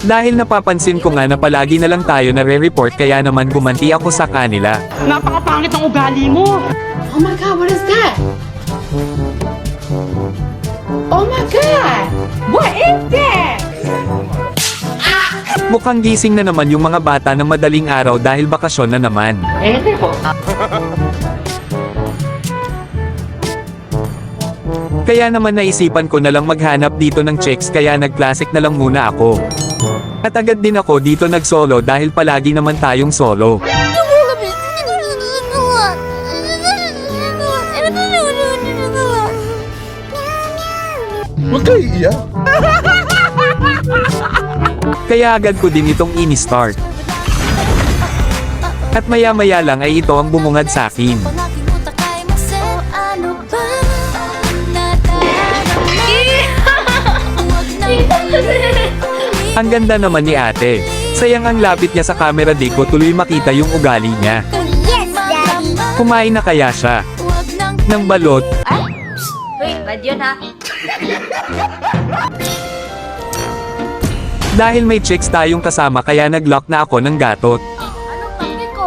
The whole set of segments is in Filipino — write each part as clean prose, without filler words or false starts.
Dahil napapansin ko nga na palagi na lang tayo nare-report kaya naman gumanti ako sa kanila. Napakapangit ng ugali mo! Oh my god, what is that? Oh my god! What is that? Mukhang gising na naman yung mga bata ng madaling araw dahil bakasyon na naman. Po. Kaya naman naisipan ko na lang maghanap dito ng chicks kaya nag-classic na lang muna ako. At agad din ako dito nag-solo dahil palagi naman tayong solo. Huwag kayo iiyak. Kaya agad ko din itong ini-start. At maya-maya lang ay ito ang bumungad sa akin. Ang ganda naman ni ate. Sayang ang lapit niya sa camera di ko tuloy makita yung ugali niya. Yes, Daddy! Kumain na kaya siya ng balot? Wait, bad yun ha? Dahil may chicks tayong kasama kaya nag-lock na ako ng gatot. Anong pake ko?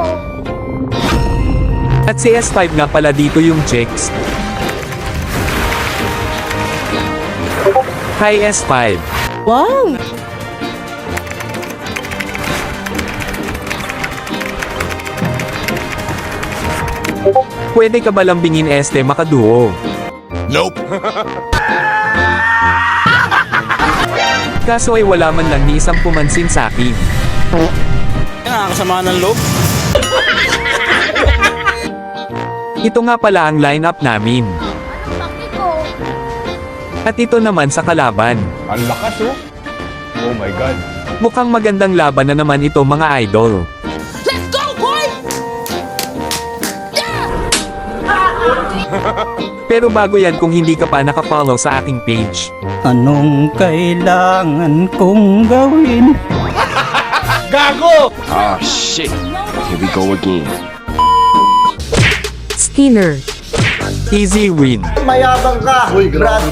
At si S5 nga pala dito yung chicks. Hi S5. Wow! Pwede ka ba lambingin este makaduo? Nope. Kaso ay wala man lang ni isang pumansin sa akin. Nakakasama ng loob. Ito nga pala ang lineup namin. Anong pake ko? At ito naman sa kalaban. Ang lakas oh. Oh my God. Mukhang magandang laban na naman ito mga idol. Let's go, boy! Pero bago yan kung hindi ka pa nakafollow sa aking page. Anong kailangan kong gawin? Gago! Ah, shit. Here we go again. Skinner. Easy win. Mayabang ka, Brad.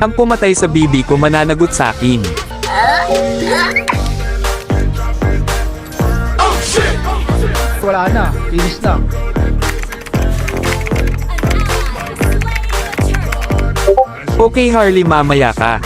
Ang pumatay sa bibi ko mananagot sa akin. Wala na, finish na. Okay Harley mamaya ka.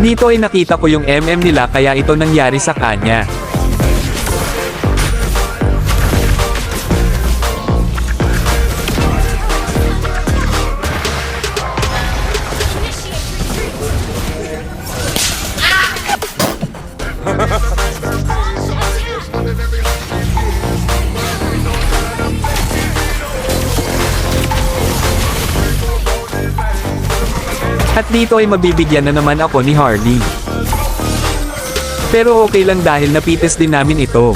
Dito ay nakita ko yung MM nila kaya ito nangyari sa kanya. At dito ay mabibigyan na naman ako ni Harley. Pero okay lang dahil napites din namin ito.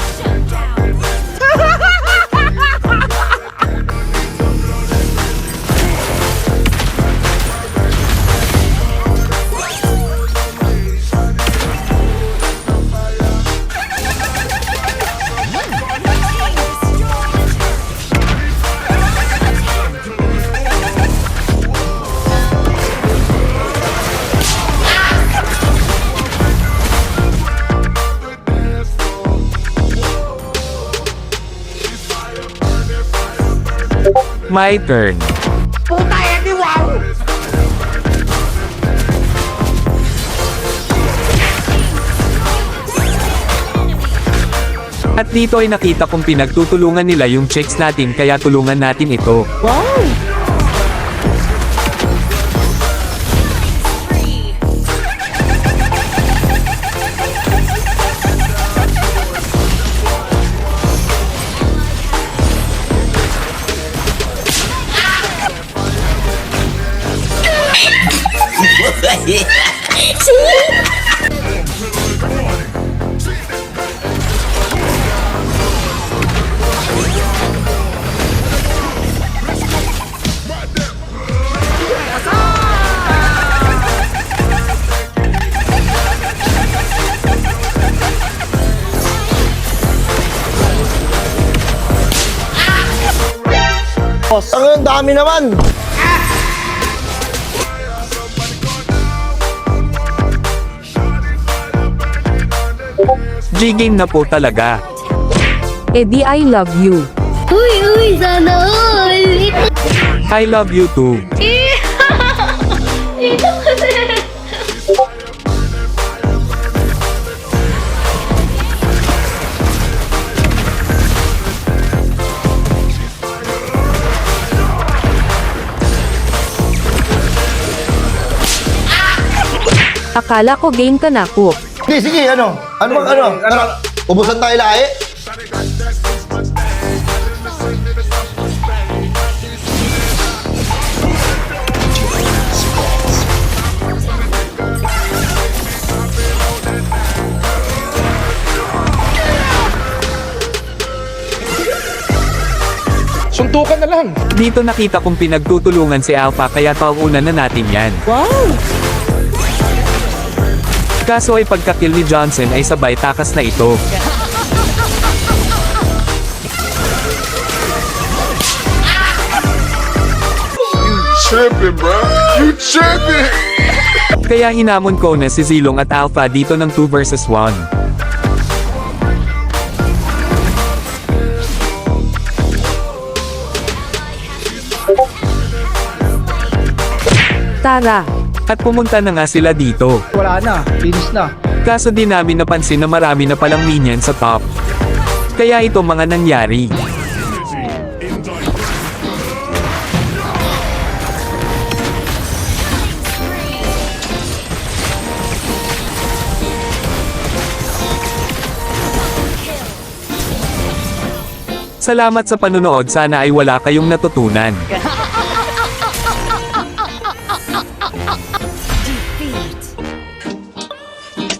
My turn. Puta Eddie, wow! At dito ay nakita kong pinagtutulungan nila yung chicks natin kaya tulungan natin ito. Wow! Ang dami naman. G-game na po talaga. Eddie, I love you. Uy, sana all! I love you too. Ito kasi. Akala ko game ka na po. Sige, sige, ano? Ano bang ano? Tara, ubusan tayo lahi. Suntukan na lang. Dito nakita kong pinagtutulungan si Alpha kaya pauuna na natin yan. Wow! Kaso ay pagkakill ni Johnson ay sabay takas na ito. Tripping, bro. You tripping. Kaya hinamon ko na si Zilong at Alpha dito ng 2 versus 1. Tara. At pumunta na nga sila dito. Wala na, finish na. Kaso di namin napansin na marami na palang minion sa top. Kaya ito mga nangyari. Salamat sa panonood, sana ay wala kayong natutunan.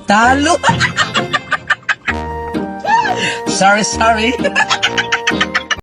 Talo! Sorry.